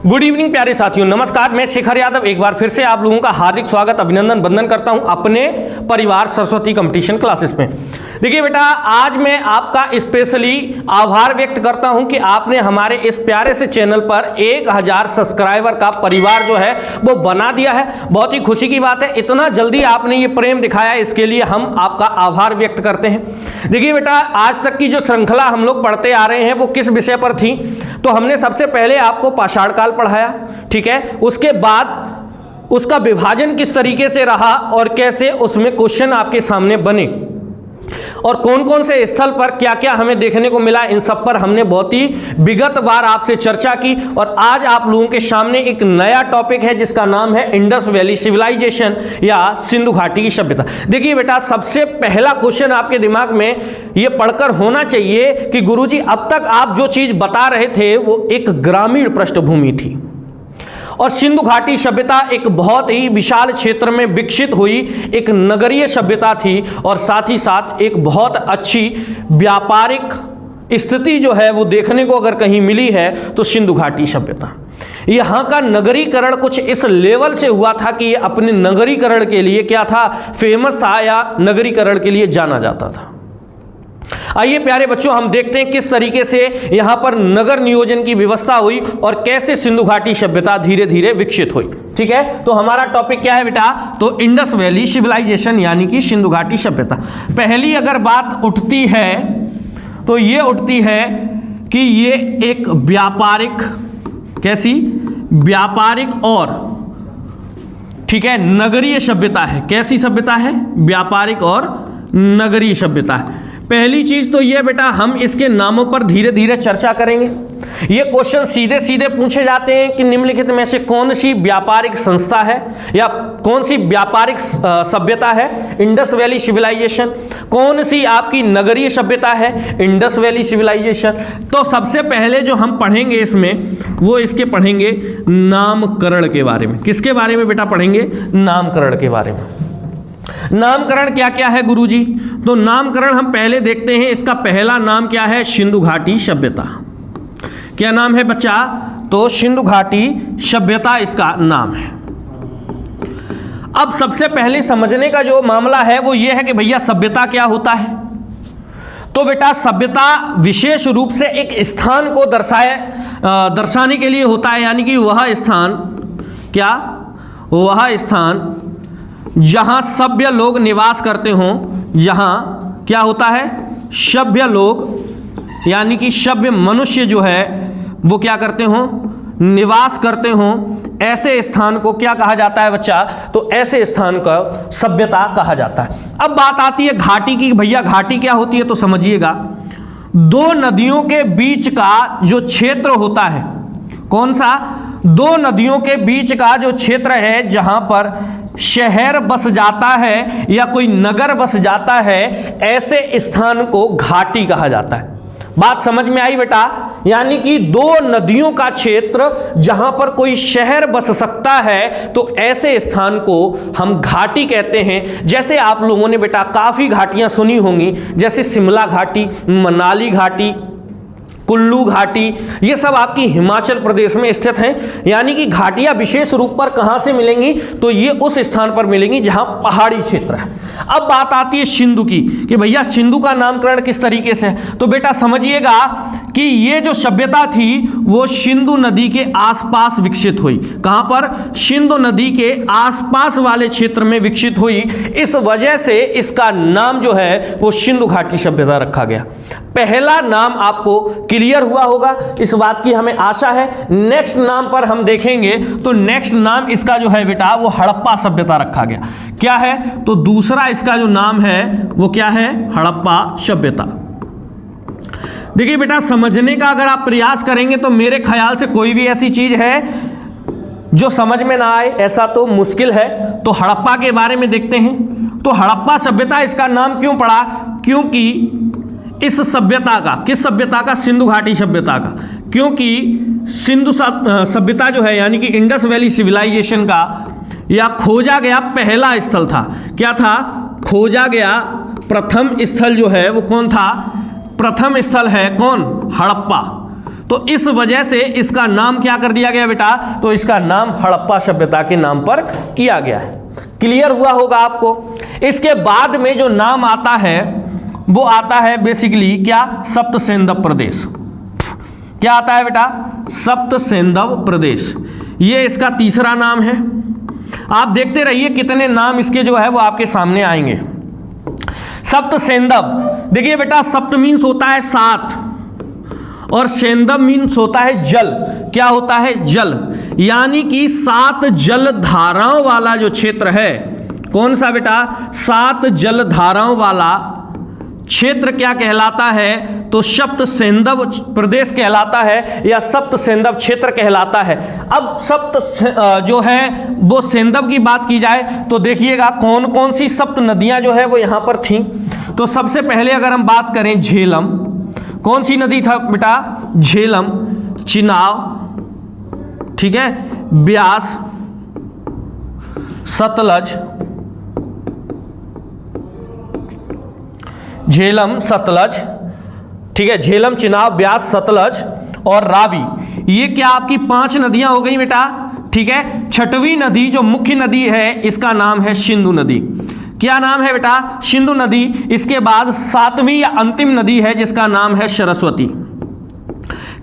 Good evening प्यारे साथियों, नमस्कार। मैं शेखर यादव एक बार फिर से आप लोगों का हार्दिक स्वागत, अभिनंदन, वंदन करता हूं अपने परिवार सरस्वती कंपटीशन क्लासेस में। देखिए बेटा, आज मैं आपका स्पेशली आभार व्यक्त करता हूं कि आपने हमारे इस प्यारे से चैनल पर 1000 सब्सक्राइबर का परिवार जो है वो बना दिया है। बहुत ही खुशी की बात है, इतना जल्दी आपने ये प्रेम दिखाया, इसके लिए हम आपका आभार व्यक्त करते हैं। देखिए बेटा, आज तक की जो श्रृंखला हम लोग पढ़ते आ रहे हैं वो किस विषय पर थी, तो हमने सबसे पहले आपको पाषाण काल पढ़ाया, ठीक है। उसके बाद उसका विभाजन किस तरीके से रहा और कैसे उसमें क्वेश्चन आपके सामने बने और कौन कौन से स्थल पर क्या क्या हमें देखने को मिला, इन सब पर हमने बहुत ही विगतवार आपसे चर्चा की। और आज आप लोगों के सामने एक नया टॉपिक है जिसका नाम है इंडस वैली सिविलाइजेशन या सिंधु घाटी की सभ्यता। देखिए बेटा, सबसे पहला क्वेश्चन आपके दिमाग में ये पढ़कर होना चाहिए कि गुरुजी अब तक आप जो चीज बता रहे थे वो एक ग्रामीण पृष्ठभूमि थी और सिंधु घाटी सभ्यता एक बहुत ही विशाल क्षेत्र में विकसित हुई एक नगरीय सभ्यता थी और साथ ही साथ एक बहुत अच्छी व्यापारिक स्थिति जो है वो देखने को अगर कहीं मिली है तो सिंधु घाटी सभ्यता। यहाँ का नगरीकरण कुछ इस लेवल से हुआ था कि ये अपने नगरीकरण के लिए क्या था, फेमस था या नगरीकरण के लिए जाना जाता था। आइए प्यारे बच्चों, हम देखते हैं किस तरीके से यहां पर नगर नियोजन की व्यवस्था हुई और कैसे सिंधु घाटी सभ्यता धीरे धीरे विकसित हुई। ठीक है, तो हमारा टॉपिक क्या है बेटा, तो इंडस वैली सिविलाइजेशन यानी कि सिंधु घाटी सभ्यता। पहली अगर बात उठती है तो ये उठती है कि ये एक व्यापारिक, कैसी व्यापारिक और ठीक है नगरीय सभ्यता है। कैसी सभ्यता है, व्यापारिक और नगरीय सभ्यता है। पहली चीज तो ये बेटा, हम इसके नामों पर धीरे धीरे चर्चा करेंगे। ये क्वेश्चन सीधे सीधे पूछे जाते हैं कि निम्नलिखित में से कौन सी व्यापारिक संस्था है या कौन सी व्यापारिक सभ्यता है, इंडस वैली सिविलाइजेशन। कौन सी आपकी नगरीय सभ्यता है, इंडस वैली सिविलाइजेशन। तो सबसे पहले जो हम पढ़ेंगे इसमें वो इसके पढ़ेंगे नामकरण के बारे में। किसके बारे में बेटा पढ़ेंगे, नामकरण के बारे में। नामकरण क्या क्या है गुरुजी, तो नामकरण हम पहले देखते हैं। इसका पहला नाम क्या है, सिंधु घाटी सभ्यता। क्या नाम है बच्चा, तो सिंधु घाटी सभ्यता इसका नाम है। अब सबसे पहले समझने का जो मामला है वो ये है कि भैया सभ्यता क्या होता है। तो बेटा सभ्यता विशेष रूप से एक स्थान को दर्शाने के लिए होता है, यानी कि वह स्थान क्या, वह स्थान जहां सभ्य लोग निवास करते हों, जहां क्या होता है, सभ्य लोग यानी कि सभ्य मनुष्य जो है वो क्या करते हों, निवास करते हों। ऐसे स्थान को क्या कहा जाता है बच्चा, तो ऐसे स्थान को सभ्यता कहा जाता है। अब बात आती है घाटी की। भैया घाटी क्या होती है, तो समझिएगा, दो नदियों के बीच का जो क्षेत्र होता है, कौन सा, दो नदियों के बीच का जो क्षेत्र है जहां पर शहर बस जाता है या कोई नगर बस जाता है, ऐसे स्थान को घाटी कहा जाता है। बात समझ में आई बेटा, यानी कि दो नदियों का क्षेत्र जहां पर कोई शहर बस सकता है तो ऐसे स्थान को हम घाटी कहते हैं। जैसे आप लोगों ने बेटा काफी घाटियां सुनी होंगी, जैसे शिमला घाटी, मनाली घाटी, कुल्लू घाटी, ये सब आपकी हिमाचल प्रदेश में स्थित हैं। यानी कि घाटियां विशेष रूप पर कहां से मिलेंगी, तो ये उस स्थान पर मिलेंगी जहां पहाड़ी क्षेत्र है। अब बात आती है सिंधु की कि भैया सिंधु का नामकरण किस तरीके से है। तो बेटा समझिएगा कि ये जो सभ्यता थी वो सिंधु नदी के आसपास विकसित हुई। कहां पर, सिंधु नदी के आसपास वाले क्षेत्र में विकसित हुई। इस वजह से इसका नाम जो है वो सिंधु घाटी सभ्यता रखा गया। पहला नाम आपको क्लियर हुआ होगा, इस बात की हमें आशा है। नेक्स्ट नाम पर हम देखेंगे तो नेक्स्ट नाम इसका जो है बेटा वो हड़प्पा सभ्यता रखा गया। क्या है, तो दूसरा इसका जो नाम है वो क्या है, हड़प्पा सभ्यता। देखिए बेटा, समझने का अगर आप प्रयास करेंगे तो मेरे ख्याल से कोई भी ऐसी चीज है जो समझ में ना आए ऐसा तो मुश्किल है। तो हड़प्पा के बारे में देखते हैं। तो हड़प्पा सभ्यता इसका नाम क्यों पड़ा, क्योंकि इस सभ्यता का, किस सभ्यता का, सिंधु घाटी सभ्यता का, क्योंकि सिंधु सभ्यता जो है यानी कि इंडस वैली सिविलाइजेशन का या खोजा गया पहला स्थल था। क्या था, खोजा गया प्रथम स्थल जो है वो कौन था, प्रथम स्थल है कौन, हड़प्पा। तो इस वजह से इसका नाम क्या कर दिया गया बेटा, तो इसका नाम हड़प्पा सभ्यता के नाम पर किया गया है। क्लियर हुआ होगा आपको। इसके बाद में जो नाम आता है वो आता है बेसिकली क्या, सप्तसेंधव प्रदेश। क्या आता है बेटा, सप्तसेंधव प्रदेश। ये इसका तीसरा नाम है। आप देखते रहिए कितने नाम इसके जो है वो आपके सामने आएंगे। सप्तसेंधव, देखिए बेटा सप्त मीन्स होता है 7 और सेंधव मीन्स होता है जल। क्या होता है, जल। यानी कि 7 जल धाराओं वाला जो क्षेत्र है, कौन सा बेटा, 7 जल धाराओं वाला क्षेत्र क्या कहलाता है, तो सप्तसेंधव प्रदेश कहलाता है या सप्तसेंधव क्षेत्र कहलाता है। अब सप्त जो है वो सेंधव की बात की जाए तो देखिएगा कौन कौन सी सप्त नदियां जो है वो यहां पर थी। तो सबसे पहले अगर हम बात करें झेलम, कौन सी नदी था बेटा, झेलम, चिनाब, ठीक है, ब्यास, सतलज, झेलम, सतलज, ठीक है, झेलम, चिनाब, ब्यास, सतलज और रावी। ये क्या आपकी 5 नदियां हो गई बेटा, ठीक है। छठवीं नदी जो मुख्य नदी है इसका नाम है सिंधु नदी। क्या नाम है बेटा, सिंधु नदी। इसके बाद 7वीं या अंतिम नदी है जिसका नाम है सरस्वती।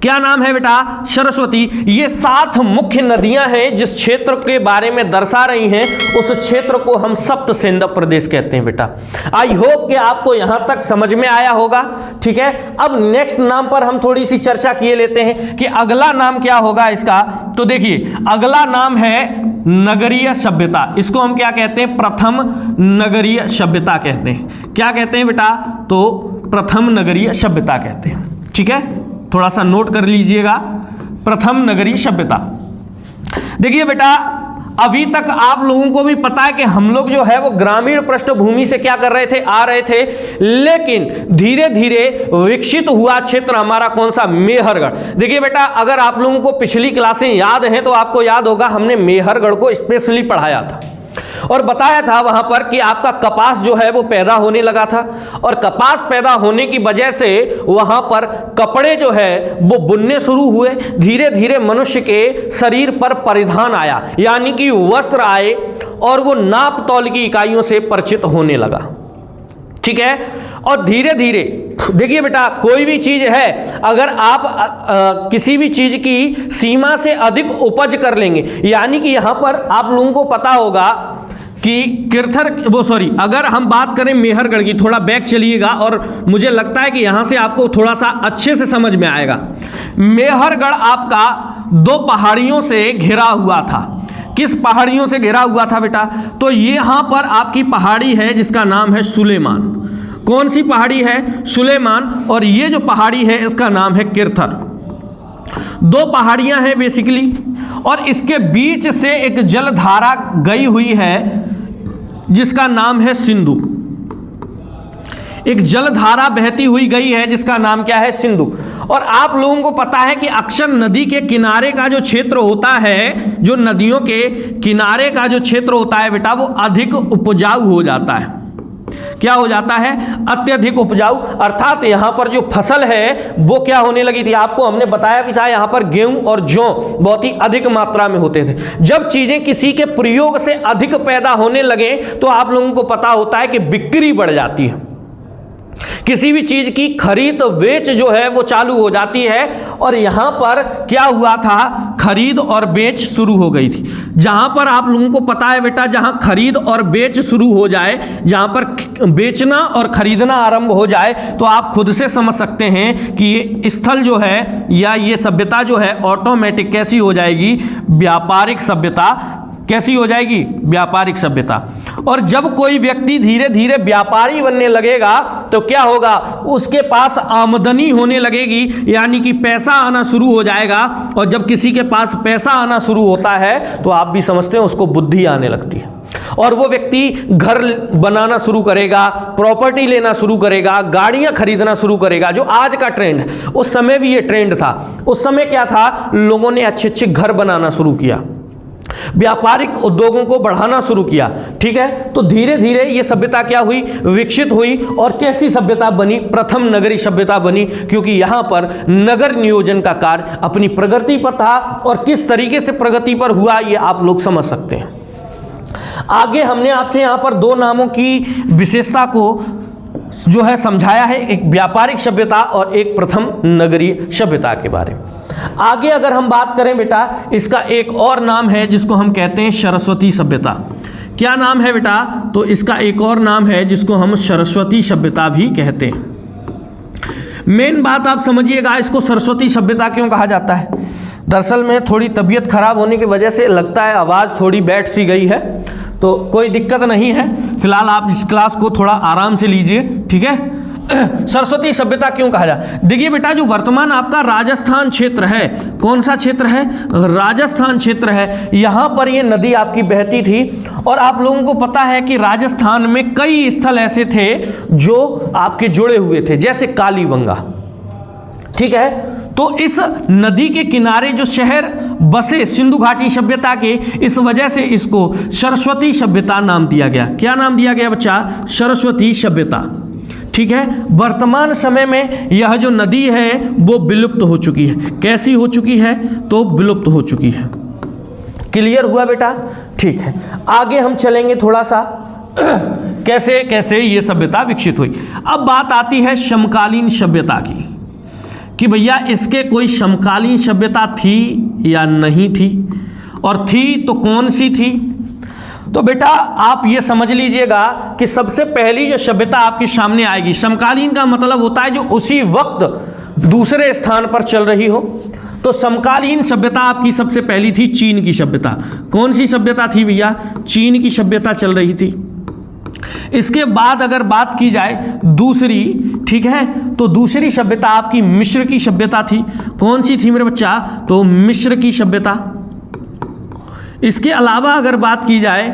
क्या नाम है बेटा, सरस्वती। ये 7 मुख्य नदियां हैं जिस क्षेत्र के बारे में दर्शा रही हैं, उस क्षेत्र को हम सप्तसेंधव प्रदेश कहते हैं बेटा। आई होप कि आपको यहां तक समझ में आया होगा, ठीक है। अब नेक्स्ट नाम पर हम थोड़ी सी चर्चा किए लेते हैं कि अगला नाम क्या होगा इसका। तो देखिए अगला नाम है नगरीय सभ्यता। इसको हम क्या कहते हैं, प्रथम नगरीय सभ्यता कहते हैं। क्या कहते हैं बेटा, तो प्रथम नगरीय सभ्यता कहते हैं, ठीक है। थोड़ा सा नोट कर लीजिएगा, प्रथम नगरीय सभ्यता। देखिए बेटा अभी तक आप लोगों को भी पता है कि हम लोग जो है वो ग्रामीण पृष्ठभूमि से क्या कर रहे थे, आ रहे थे, लेकिन धीरे धीरे विकसित हुआ क्षेत्र हमारा कौन सा, मेहरगढ़। देखिए बेटा अगर आप लोगों को पिछली क्लासें याद हैं तो आपको याद होगा हमने मेहरगढ़ को स्पेशली पढ़ाया था और बताया था वहां पर कि आपका कपास जो है वो पैदा होने लगा था और कपास पैदा होने की वजह से वहां पर कपड़े जो है वो बुनने शुरू हुए। धीरे धीरे मनुष्य के शरीर पर परिधान आया, यानी कि वस्त्र आए और वो नाप तौल की इकाइयों से परिचित होने लगा, ठीक है। और धीरे धीरे देखिए बेटा कोई भी चीज है अगर आप किसी भी चीज की सीमा से अधिक उपज कर लेंगे, यानी कि यहां पर आप लोगों को पता होगा कि अगर हम बात करें मेहरगढ़ की, थोड़ा बैक चलिएगा और मुझे लगता है कि यहां से आपको थोड़ा सा अच्छे से समझ में आएगा। मेहरगढ़ आपका 2 पहाड़ियों से घिरा हुआ था। किस पहाड़ियों से घिरा हुआ था बेटा, तो यहां पर आपकी पहाड़ी है जिसका नाम है सुलेमान। कौन सी पहाड़ी है, सुलेमान। और ये जो पहाड़ी है इसका नाम है किरथर। 2 पहाड़ियां हैं बेसिकली और इसके बीच से एक जलधारा गई हुई है जिसका नाम है सिंधु। एक जलधारा बहती हुई गई है जिसका नाम क्या है, सिंधु। और आप लोगों को पता है कि अक्सर नदी के किनारे का जो क्षेत्र होता है, जो नदियों के किनारे का जो क्षेत्र होता है बेटा वो अधिक उपजाऊ हो जाता है। क्या हो जाता है, अत्यधिक उपजाऊ। अर्थात यहां पर जो फसल है वो क्या होने लगी थी, आपको हमने बताया भी था यहां पर गेहूं और जौ बहुत ही अधिक मात्रा में होते थे। जब चीजें किसी के प्रयोग से अधिक पैदा होने लगे तो आप लोगों को पता होता है कि बिक्री बढ़ जाती है, किसी भी चीज की खरीद बेच जो है वो चालू हो जाती है। और यहां पर क्या हुआ था, खरीद और बेच शुरू हो गई थी। जहां पर आप लोगों को पता है बेटा, जहां खरीद और बेच शुरू हो जाए, जहां पर बेचना और खरीदना आरंभ हो जाए, तो आप खुद से समझ सकते हैं कि ये स्थल जो है या ये सभ्यता जो है ऑटोमेटिक कैसी हो जाएगी, व्यापारिक सभ्यता। कैसी हो जाएगी, व्यापारिक सभ्यता। और जब कोई व्यक्ति धीरे धीरे व्यापारी बनने लगेगा तो क्या होगा, उसके पास आमदनी होने लगेगी, यानी कि पैसा आना शुरू हो जाएगा। और जब किसी के पास पैसा आना शुरू होता है तो आप भी समझते हैं उसको बुद्धि आने लगती है और वो व्यक्ति घर बनाना शुरू करेगा, प्रॉपर्टी लेना शुरू करेगा, गाड़ियां खरीदना शुरू करेगा, जो आज का ट्रेंड है। उस समय भी ये ट्रेंड था। उस समय क्या था, लोगों ने अच्छे अच्छे घर बनाना शुरू किया। व्यापारिक उद्योगों को बढ़ाना शुरू किया। ठीक है, तो धीरे धीरे ये सभ्यता क्या हुई, विकसित हुई। और कैसी सभ्यता बनी, प्रथम नगरीय सभ्यता बनी, क्योंकि यहां पर नगर नियोजन का कार्य अपनी प्रगति पर था। और किस तरीके से प्रगति पर हुआ ये आप लोग समझ सकते हैं। आगे हमने आपसे यहां पर दो नामों की विशेषता को जो है समझाया है, एक व्यापारिक सभ्यता और एक प्रथम नगरीय सभ्यता के बारे में। आगे अगर हम बात करें बेटा, इसका एक और नाम है जिसको हम कहते हैं सरस्वती सभ्यता। क्या नाम है बेटा, तो इसका एक और नाम है जिसको हम सरस्वती सभ्यता भी कहते हैं। मेन बात आप समझिएगा, इसको सरस्वती सभ्यता क्यों कहा जाता है। दरअसल में थोड़ी तबीयत खराब होने की वजह से लगता है आवाज़ थोड़ी बैठ सी गई है, तो कोई दिक्कत नहीं है, फिलहाल आप इस क्लास को थोड़ा आराम से लीजिए। ठीक है, सरस्वती सभ्यता क्यों कहा जाए, देखिए बेटा, जो वर्तमान आपका राजस्थान क्षेत्र है, कौन सा क्षेत्र है, राजस्थान क्षेत्र है, यहाँ पर ये नदी आपकी बहती थी। और आप लोगों को पता है कि राजस्थान में कई स्थल ऐसे थे जो आपके जुड़े हुए थे, जैसे कालीबंगा। ठीक है, तो इस नदी के किनारे जो शहर बसे सिंधु घाटी सभ्यता के, इस वजह से इसको सरस्वती सभ्यता नाम दिया गया। क्या नाम दिया गया बच्चा, सरस्वती सभ्यता। ठीक है, वर्तमान समय में यह जो नदी है वो विलुप्त हो चुकी है। कैसी हो चुकी है, तो विलुप्त हो चुकी है। क्लियर हुआ बेटा। ठीक है, आगे हम चलेंगे थोड़ा सा कैसे कैसे ये सभ्यता विकसित हुई। अब बात आती है समकालीन सभ्यता की, कि भैया इसके कोई समकालीन सभ्यता थी या नहीं थी, और थी तो कौन सी थी। तो बेटा आप ये समझ लीजिएगा कि सबसे पहली जो सभ्यता आपके सामने आएगी, समकालीन का मतलब होता है जो उसी वक्त दूसरे स्थान पर चल रही हो। तो समकालीन सभ्यता आपकी सबसे पहली थी चीन की सभ्यता। कौन सी सभ्यता थी भैया, चीन की सभ्यता चल रही थी। इसके बाद अगर बात की जाए दूसरी, ठीक है, तो दूसरी सभ्यता आपकी मिस्र की सभ्यता थी। कौन सी थी मेरे बच्चा, तो मिस्र की सभ्यता। इसके अलावा अगर बात की जाए,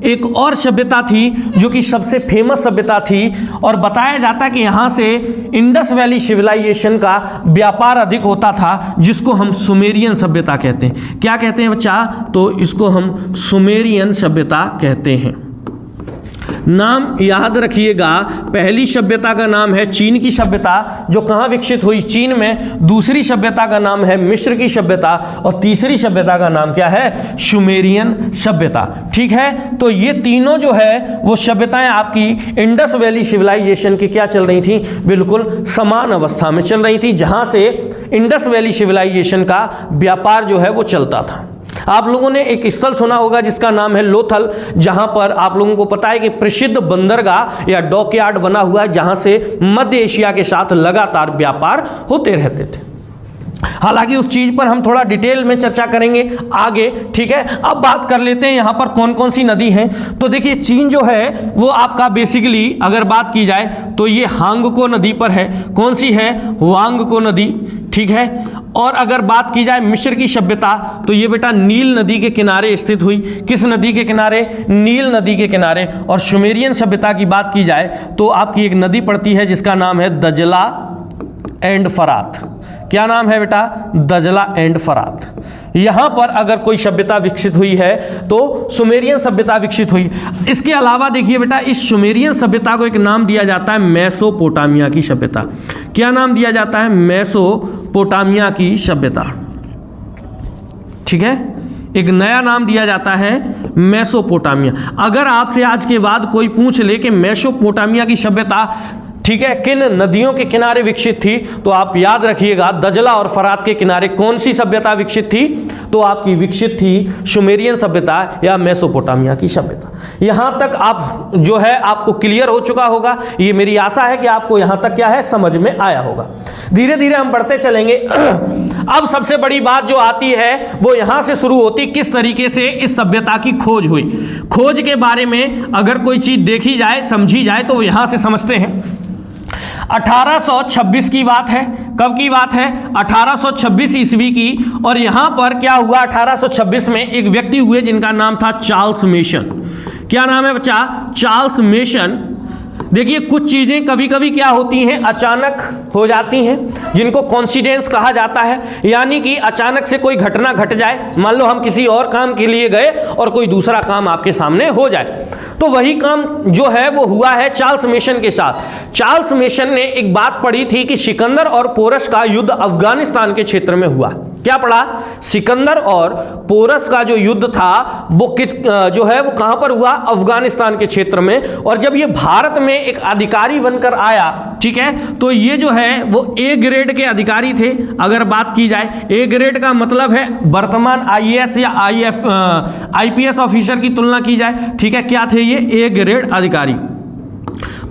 एक और सभ्यता थी जो कि सबसे फेमस सभ्यता थी, और बताया जाता है कि यहाँ से इंडस वैली सिविलाइजेशन का व्यापार अधिक होता था, जिसको हम सुमेरियन सभ्यता कहते हैं। क्या कहते हैं बच्चा, तो इसको हम सुमेरियन सभ्यता कहते हैं। नाम याद रखिएगा, पहली सभ्यता का नाम है चीन की सभ्यता, जो कहाँ विकसित हुई, चीन में। दूसरी सभ्यता का नाम है मिस्र की सभ्यता, और तीसरी सभ्यता का नाम क्या है, सुमेरियन सभ्यता। ठीक है, तो ये तीनों जो है वो सभ्यताएं आपकी इंडस वैली सिविलाइजेशन की क्या चल रही थी, बिल्कुल समान अवस्था में चल रही थी, जहाँ से इंडस वैली सिविलाइजेशन का व्यापार जो है वो चलता था। आप लोगों ने एक स्थल सुना होगा जिसका नाम है लोथल, जहां पर आप लोगों को पता है कि प्रसिद्ध बंदरगाह या डॉकयार्ड बना हुआ है, जहां से मध्य एशिया के साथ लगातार व्यापार होते रहते थे। हालांकि उस चीज पर हम थोड़ा डिटेल में चर्चा करेंगे आगे। ठीक है, अब बात कर लेते हैं यहाँ पर कौन कौन सी नदी हैं। तो देखिए चीन जो है वो आपका बेसिकली अगर बात की जाए तो ये हांगको नदी पर है। कौन सी है, वांगको नदी। ठीक है, और अगर बात की जाए मिस्र की सभ्यता, तो ये बेटा नील नदी के किनारे स्थित हुई। किस नदी के किनारे, नील नदी के किनारे। और सुमेरियन सभ्यता की बात की जाए तो आपकी एक नदी पड़ती है जिसका नाम है दजला एंड फरात। क्या नाम है बेटा, दजला एंड फरात। यहां पर अगर कोई सभ्यता विकसित हुई है तो सुमेरियन सभ्यता विकसित हुई। इसके अलावा देखिए बेटा, इस सुमेरियन सभ्यता को एक नाम दिया जाता है मेसोपोटामिया की सभ्यता। क्या नाम दिया जाता है, मेसोपोटामिया की सभ्यता। ठीक है, एक नया नाम दिया जाता है मेसोपोटामिया। अगर आपसे आज के बाद कोई पूछ ले कि मेसोपोटामिया की सभ्यता, ठीक है, किन नदियों के किनारे विकसित थी, तो आप याद रखिएगा दजला और फरात के किनारे कौन सी सभ्यता विकसित थी, तो आपकी विकसित थी सुमेरियन सभ्यता या मेसोपोटामिया की सभ्यता। यहां तक आप जो है आपको क्लियर हो चुका होगा। ये मेरी आशा है कि आपको यहां तक क्या है समझ में आया होगा। धीरे धीरे हम बढ़ते चलेंगे। अब सबसे बड़ी बात जो आती है वो यहां से शुरू होती, किस तरीके से इस सभ्यता की खोज हुई। खोज के बारे में अगर कोई चीज देखी जाए, समझी जाए, तो यहां से समझते हैं। 1826 की बात है। कब की बात है, 1826 ईस्वी की। और यहां पर क्या हुआ, 1826 में एक व्यक्ति हुए जिनका नाम था चार्ल्स मेसन। क्या नाम है बच्चा, चार्ल्स मेसन। देखिए कुछ चीजें कभी कभी क्या होती हैं, अचानक हो जाती हैं, जिनको कोइंसिडेंस कहा जाता है। यानी कि अचानक से कोई घटना घट जाए, मान लो हम किसी और काम के लिए गए और कोई दूसरा काम आपके सामने हो जाए। तो वही काम जो है वो हुआ है चार्ल्स मेसन के साथ। चार्ल्स मेसन ने एक बात पढ़ी थी कि सिकंदर और पोरस का युद्ध अफगानिस्तान के क्षेत्र में हुआ। क्या पढ़ा? सिकंदर और पोरस का जो युद्ध था वो जो है वो कहां पर हुआ? अफगानिस्तान के क्षेत्र में। और जब ये भारत में एक अधिकारी बनकर आया, ठीक है, तो ये जो है वो ए ग्रेड के अधिकारी थे। अगर बात की जाए, ए ग्रेड का मतलब है वर्तमान आईएएस या आईपीएस ऑफिसर की तुलना की जाए, ठीक है, क्या थे ये? ए ग्रेड अधिकारी।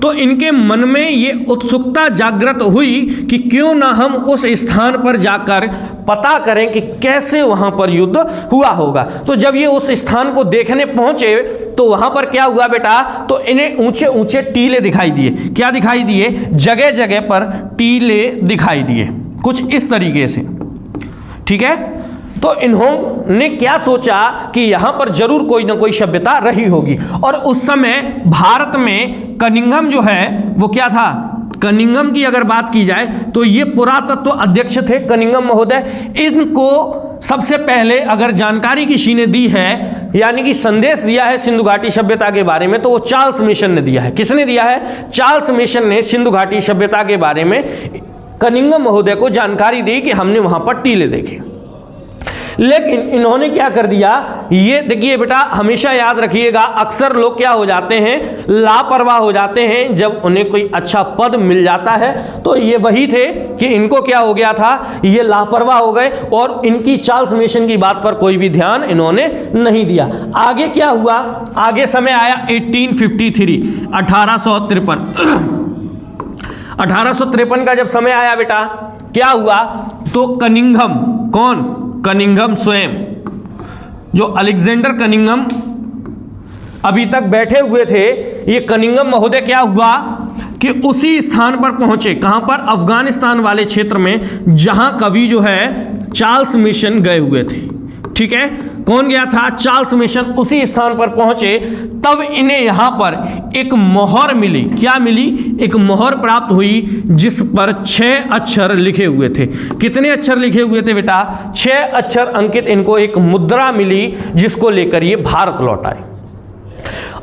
तो इनके मन में ये उत्सुकता जागृत हुई कि क्यों ना हम उस स्थान पर जाकर पता करें कि कैसे वहां पर युद्ध हुआ होगा। तो जब ये उस स्थान को देखने पहुंचे तो वहां पर क्या हुआ बेटा? तो इन्हें ऊंचे ऊंचे टीले दिखाई दिए। क्या दिखाई दिए? जगह जगह पर टीले दिखाई दिए, कुछ इस तरीके से, ठीक है। तो इन्होंने क्या सोचा कि यहां पर जरूर कोई ना कोई सभ्यता रही होगी। और उस समय भारत में कनिंघम जो है वो क्या था? कनिंघम की अगर बात की जाए तो ये पुरातत्व अध्यक्ष थे कनिंघम महोदय। इनको सबसे पहले अगर जानकारी किसी ने दी है, यानी कि संदेश दिया है सिंधु घाटी सभ्यता के बारे में, तो वो चार्ल्स मेसन ने दिया है। किसने दिया है? चार्ल्स मेसन ने सिंधु घाटी सभ्यता के बारे में कनिंघम महोदय को जानकारी दी कि हमने वहां पर टीले देखे। लेकिन इन्होंने क्या कर दिया? ये देखिए बेटा, हमेशा याद रखिएगा, अक्सर लोग क्या हो जाते हैं? लापरवाह हो जाते हैं जब उन्हें कोई अच्छा पद मिल जाता है। तो ये वही थे कि इनको क्या हो गया था? ये लापरवाह हो गए और इनकी चार्ल्स मेसन की बात पर कोई भी ध्यान इन्होंने नहीं दिया। आगे क्या हुआ? आगे समय आया 1853, 1853 का जब समय आया बेटा, क्या हुआ? तो कनिंघम, कौन? कनिंघम स्वयं, जो अलेक्जेंडर कनिंघम अभी तक बैठे हुए थे, ये कनिंघम महोदय क्या हुआ कि उसी स्थान पर पहुंचे। कहां पर? अफगानिस्तान वाले क्षेत्र में, जहां कभी जो है चार्ल्स मेसन गए हुए थे, ठीक है। कौन गया था? Charles mason. उसी स्थान पर पहुंचे, तब इन्हें यहां पर एक मोहर मिली। क्या मिली? एक मोहर प्राप्त हुई जिस पर 6 अक्षर लिखे हुए थे। कितने अक्षर लिखे हुए थे बेटा? 6 अक्षर अंकित इनको एक मुद्रा मिली, जिसको लेकर ये भारत लौट आए।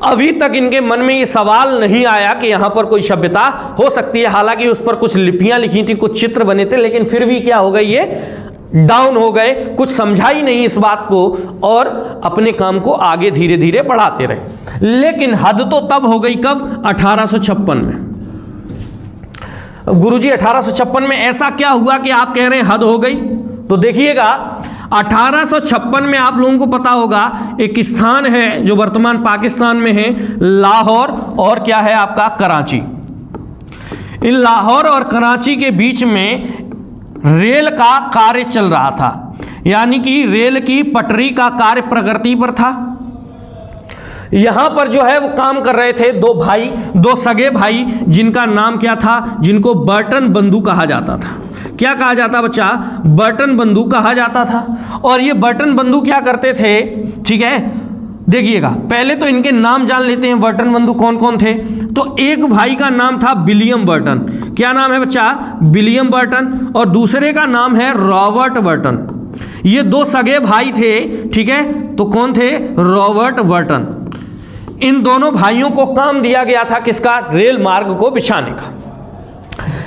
अभी तक इनके मन में ये सवाल नहीं आया कि यहां पर कोई सभ्यता हो सकती है। हालांकि उस पर कुछ लिपियां लिखी थी, कुछ चित्र बने थे, लेकिन फिर भी क्या हो गई? ये डाउन हो गए, कुछ समझा ही नहीं इस बात को और अपने काम को आगे धीरे धीरे बढ़ाते रहे। लेकिन हद तो तब हो गई, कब? 1856 में। गुरुजी 1856 में ऐसा क्या हुआ कि आप कह रहे हैं हद हो गई? तो देखिएगा, 1856 में आप लोगों को पता होगा एक स्थान है जो वर्तमान पाकिस्तान में है, लाहौर और क्या है आपका? कराची। इन लाहौर और कराची के बीच में रेल का कार्य चल रहा था, यानी कि रेल की पटरी का कार्य प्रगति पर था। यहां पर जो है वो काम कर रहे थे दो भाई, दो सगे भाई, जिनका नाम क्या था? जिनको बर्टन बंधु कहा जाता था। क्या कहा जाता बच्चा? बर्टन बंधु कहा जाता था। और ये बर्टन बंधु क्या करते थे? ठीक है, देखिएगा, पहले तो इनके नाम जान लेते हैं। बर्टन बंधु कौन कौन थे? तो एक भाई का नाम था विलियम बर्टन। क्या नाम है बच्चा? William Burton. और दूसरे का नाम है रॉबर्ट बर्टन। ये दो सगे भाई थे, ठीक है। तो कौन थे? Robert Burton. इन दोनों भाइयों को काम दिया गया था किसका? रेल मार्ग को बिछाने का।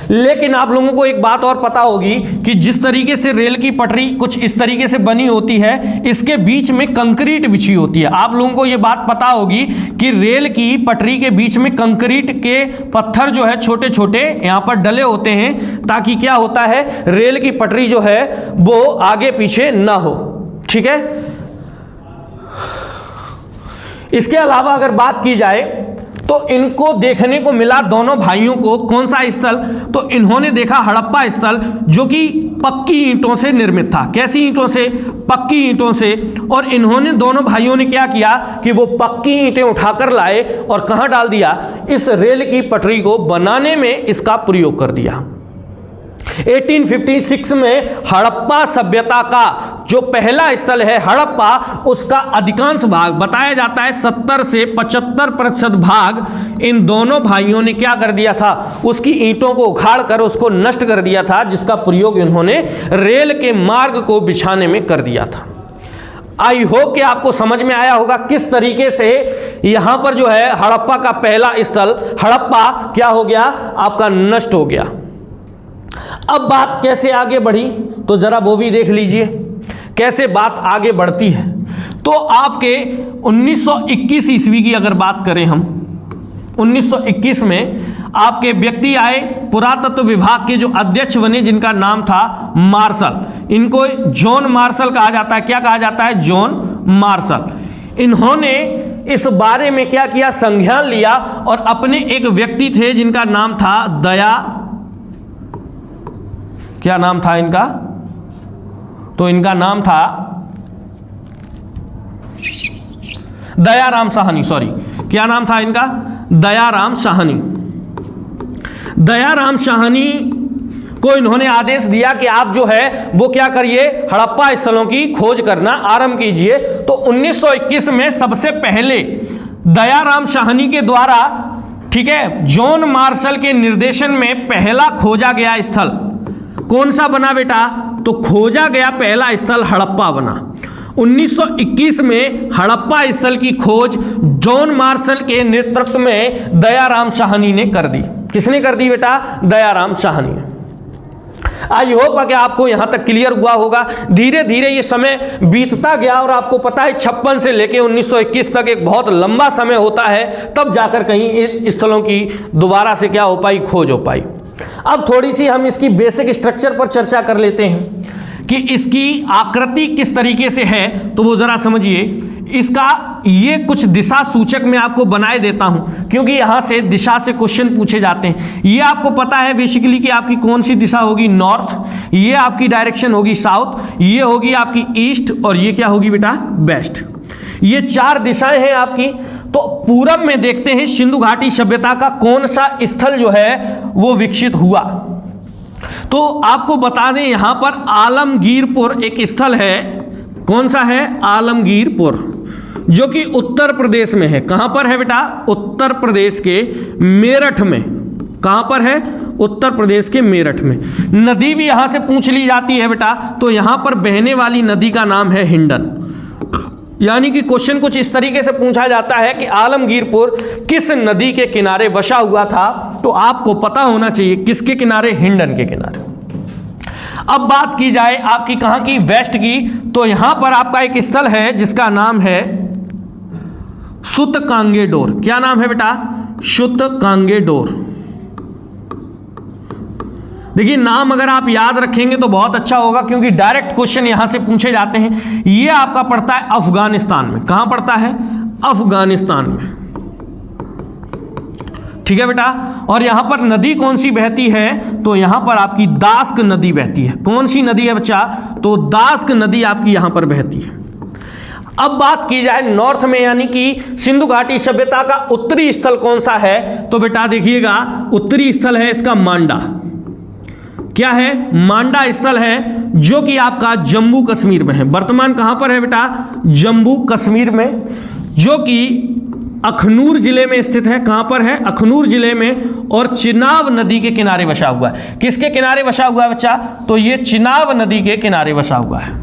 लेकिन आप लोगों को एक बात और पता होगी कि जिस तरीके से रेल की पटरी कुछ इस तरीके से बनी होती है, इसके बीच में कंक्रीट बिछी होती है। आप लोगों को ये बात पता होगी कि रेल की पटरी के बीच में कंक्रीट के पत्थर जो है छोटे छोटे यहाँ पर डले होते हैं, ताकि क्या होता है? रेल की पटरी जो है वो आगे पीछे ना हो, ठीक है। इसके अलावा अगर बात की जाए तो इनको देखने को मिला, दोनों भाइयों को, कौन सा स्थल? तो इन्होंने देखा हड़प्पा स्थल, जो कि पक्की ईंटों से निर्मित था। कैसी ईंटों से? पक्की ईंटों से। और इन्होंने, दोनों भाइयों ने क्या किया कि वो पक्की ईंटें उठाकर लाए और कहां डाल दिया? इस रेल की पटरी को बनाने में इसका प्रयोग कर दिया। 1856 में हड़प्पा सभ्यता का जो पहला स्थल है हड़प्पा, उसका अधिकांश भाग बताया जाता है 70 से 75% भाग इन दोनों भाइयों ने क्या कर दिया था, उसकी ईंटों को उखाड़ कर उसको नष्ट कर दिया था, जिसका प्रयोग इन्होंने रेल के मार्ग को बिछाने में कर दिया था। आई होप कि आपको समझ में आया होगा किस तरीके से यहां पर जो है हड़प्पा का पहला स्थल हड़प्पा क्या हो गया, आपका नष्ट हो गया। अब बात कैसे आगे बढ़ी तो जरा वो भी देख लीजिए कैसे बात आगे बढ़ती है। तो आपके 1921 ईस्वी की अगर बात करें हम, 1921 में आपके व्यक्ति आए पुरातत्व विभाग के जो अध्यक्ष बने, जिनका नाम था मार्शल। इनको जॉन मार्शल कहा जाता है। क्या कहा जाता है? John Marshall. इन्होंने इस बारे में क्या किया, संज्ञान लिया और अपने एक व्यक्ति थे जिनका नाम था क्या नाम था इनका? तो इनका नाम था दयाराम साहनी। सॉरी, क्या नाम था इनका? दयाराम साहनी। दयाराम साहनी को इन्होंने आदेश दिया कि आप जो है वो क्या करिए, हड़प्पा स्थलों की खोज करना आरंभ कीजिए। तो 1921 में सबसे पहले दयाराम साहनी के द्वारा, ठीक है, जॉन मार्शल के निर्देशन में पहला खोजा गया स्थल कौन सा बना बेटा? तो खोजा गया पहला स्थल हड़प्पा बना। 1921 में हड़प्पा स्थल की खोज जॉन मार्शल के नेतृत्व में दयाराम साहनी ने कर दी। किसने कर दी बेटा? दयाराम साहनी ने। आई होप कि आपको यहां तक क्लियर हुआ होगा। धीरे धीरे ये समय बीतता गया और आपको पता है 56 से लेकर 1921 तक एक बहुत लंबा समय होता है, तब जाकर कहीं इन स्थलों की दोबारा से क्या हो पाई, खोज हो पाई। अब थोड़ी सी हम इसकी बेसिक स्ट्रक्चर पर चर्चा कर लेते हैं कि इसकी आकृति किस तरीके से है, तो वो जरा समझिए। इसका ये कुछ दिशा सूचक मैं आपको बनाए देता हूं, क्योंकि यहां से दिशा से क्वेश्चन पूछे जाते हैं। ये आपको पता है बेसिकली कि आपकी कौन सी दिशा होगी, नॉर्थ, ये आपकी डायरेक्शन होगी साउथ, ये होगी आपकी ईस्ट और ये क्या होगी बेटा, वेस्ट। ये चार दिशाएं हैं आपकी। तो पूरब में देखते हैं सिंधु घाटी सभ्यता का कौन सा स्थल जो है वो विकसित हुआ। तो आपको बता दें यहां पर आलमगीरपुर एक स्थल है। कौन सा है? आलमगीरपुर, जो कि उत्तर प्रदेश में है। कहां पर है बेटा? उत्तर प्रदेश के मेरठ में। कहां पर है? उत्तर प्रदेश के मेरठ में। नदी भी यहां से पूछ ली जाती है बेटा, तो यहां पर बहने वाली नदी का नाम है हिंडन। यानी कि क्वेश्चन कुछ इस तरीके से पूछा जाता है कि आलमगीरपुर किस नदी के किनारे बसा हुआ था, तो आपको पता होना चाहिए किसके किनारे, हिंडन के किनारे। अब बात की जाए आपकी कहां की, वेस्ट की, तो यहां पर आपका एक स्थल है जिसका नाम है सूतकांगेडोर। क्या नाम है बेटा? सूतकांगेडोर। देखिए नाम अगर आप याद रखेंगे तो बहुत अच्छा होगा, क्योंकि डायरेक्ट क्वेश्चन यहां से पूछे जाते हैं। ये आपका पड़ता है अफगानिस्तान में। कहां पड़ता है? अफगानिस्तान में। ठीक है बेटा। और यहां पर नदी कौन सी बहती है? तो यहां पर आपकी दास्क नदी बहती है। कौन सी नदी है बच्चा? तो दास्क नदी आपकी यहां पर बहती है। अब बात की जाए नॉर्थ में, यानी कि सिंधु घाटी सभ्यता का उत्तरी स्थल कौन सा है, तो बेटा देखिएगा उत्तरी स्थल है इसका मांडा। क्या है? मांडा स्थल है, जो कि आपका जम्मू कश्मीर में है। वर्तमान कहां पर है बेटा? जम्मू कश्मीर में, जो कि अखनूर जिले में स्थित है। कहां पर है? अखनूर जिले में, और चिनाब नदी के किनारे बसा हुआ है। किसके किनारे बसा हुआ है बच्चा? तो ये चिनाब नदी के किनारे बसा हुआ है।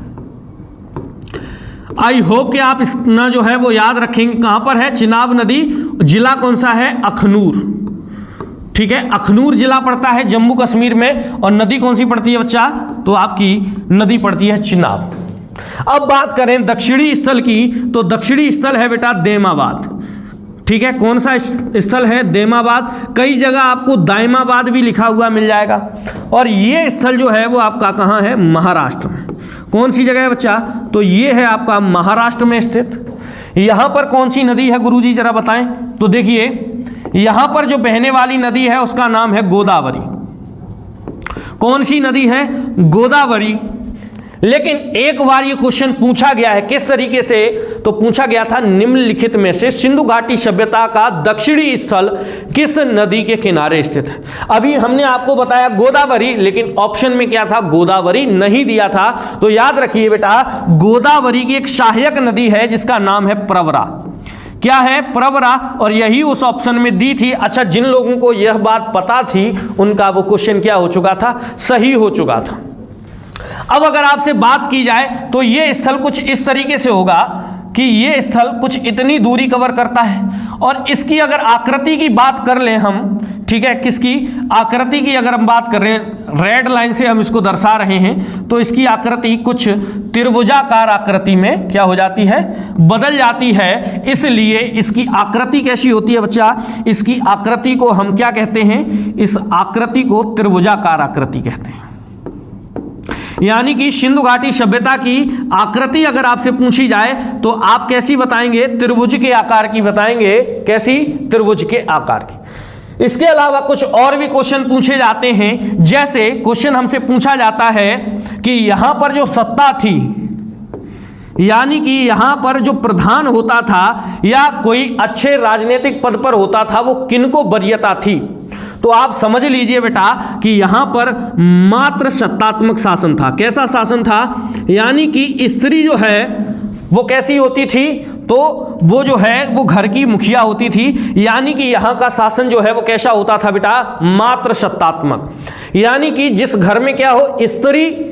आई होप कि आप इसना जो है वो याद रखेंगे। कहां पर है? चिनाब नदी। जिला कौन सा है? अखनूर। ठीक है, अखनूर जिला पड़ता है जम्मू कश्मीर में। और नदी कौन सी पड़ती है बच्चा? तो आपकी नदी पड़ती है चिनाब। अब बात करें दक्षिणी स्थल की, तो दक्षिणी स्थल है बेटा देमाबाद। ठीक है, कौन सा स्थल है? देमाबाद। कई जगह आपको दायमाबाद भी लिखा हुआ मिल जाएगा। और ये स्थल जो है वो आपका कहाँ है? महाराष्ट्र में। कौन सी जगह है बच्चा? तो ये है आपका महाराष्ट्र में स्थित। यहां पर कौन सी नदी है गुरुजी जरा बताएं? तो देखिए यहां पर जो बहने वाली नदी है उसका नाम है गोदावरी। कौन सी नदी है? गोदावरी। लेकिन एक बार ये क्वेश्चन पूछा गया है, किस तरीके से, तो पूछा गया था निम्नलिखित में से सिंधु घाटी सभ्यता का दक्षिणी स्थल किस नदी के किनारे स्थित है। अभी हमने आपको बताया गोदावरी, लेकिन ऑप्शन में क्या था, गोदावरी नहीं दिया था। तो याद रखिए बेटा, गोदावरी की एक सहायक नदी है जिसका नाम है प्रवरा। क्या है, प्रवरा, और यही उस ऑप्शन में दी थी। अच्छा, जिन लोगों को यह बात पता थी उनका वो क्वेश्चन क्या हो चुका था, सही हो चुका था। अब अगर आपसे बात की जाए तो ये स्थल कुछ इस तरीके से होगा कि ये स्थल कुछ इतनी दूरी कवर करता है, और इसकी अगर आकृति की बात कर लें हम, ठीक है, किसकी आकृति की अगर हम बात कर रहे हैं, रेड लाइन से हम इसको दर्शा रहे हैं, तो इसकी आकृति कुछ त्रिभुजाकार आकृति में क्या हो जाती है, बदल जाती है। इसलिए इसकी आकृति कैसी होती है बच्चा, इसकी आकृति को हम क्या कहते हैं, इस आकृति को त्रिभुजाकार आकृति कहते हैं। यानी कि सिंधु घाटी सभ्यता की आकृति अगर आपसे पूछी जाए तो आप कैसी बताएंगे, त्रिभुज के आकार की बताएंगे। कैसी, त्रिभुज के आकार की। इसके अलावा कुछ और भी क्वेश्चन पूछे जाते हैं, जैसे क्वेश्चन हमसे पूछा जाता है कि यहां पर जो सत्ता थी, यानी कि यहां पर जो प्रधान होता था या कोई अच्छे राजनीतिक पद पर होता था, वो किनको वरीयता थी। तो आप समझ लीजिए बेटा कि यहां पर मात्र सत्तात्मक शासन था। कैसा शासन था, यानी कि स्त्री जो है वो कैसी होती थी, तो वो जो है वो घर की मुखिया होती थी। यानी कि यहां का शासन जो है वो कैसा होता था बेटा, मात्र सत्तात्मक। यानी कि जिस घर में क्या हो, स्त्री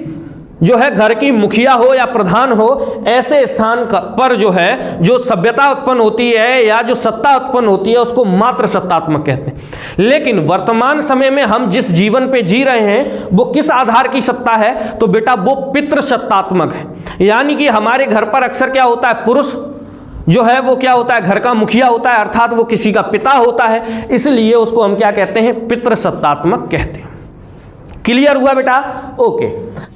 जो है घर की मुखिया हो या प्रधान हो, ऐसे स्थान पर जो है जो सभ्यता उत्पन्न होती है या जो सत्ता उत्पन्न होती है उसको मात्र सत्तात्मक कहते हैं। लेकिन वर्तमान समय में हम जिस जीवन पे जी रहे हैं वो किस आधार की सत्ता है, तो बेटा वो पितृ सत्तात्मक है। यानी कि हमारे घर पर अक्सर क्या होता है, पुरुष जो है वो क्या होता है, घर का मुखिया होता है, अर्थात वो किसी का पिता होता है, इसलिए उसको हम क्या कहते हैं, पितृ सत्तात्मक कहते हैं। क्लियर हुआ बेटा, ओके।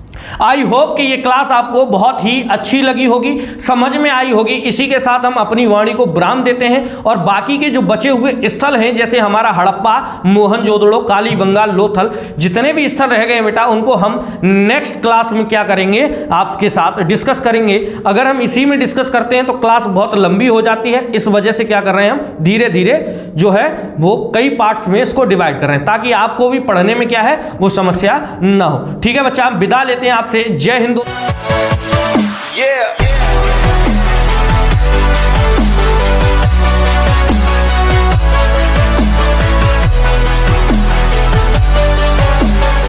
आई होप कि ये क्लास आपको बहुत ही अच्छी लगी होगी, समझ में आई होगी। इसी के साथ हम अपनी वाणी को विराम देते हैं और बाकी के जो बचे हुए स्थल हैं, जैसे हमारा हड़प्पा, मोहनजोदड़ो, कालीबंगा, लोथल, जितने भी स्थल रह गए बेटा, उनको हम नेक्स्ट क्लास में क्या करेंगे, आपके साथ डिस्कस करेंगे। अगर हम इसी में डिस्कस करते हैं तो क्लास बहुत लंबी हो जाती है, इस वजह से क्या कर रहे हैं हम, धीरे धीरे जो है वो कई पार्ट्स में इसको डिवाइड कर रहे हैं, ताकि आपको भी पढ़ने में क्या है वो समस्या ना हो। ठीक है बच्चा, हम विदा लेते हैं आपसे। जय हिंद।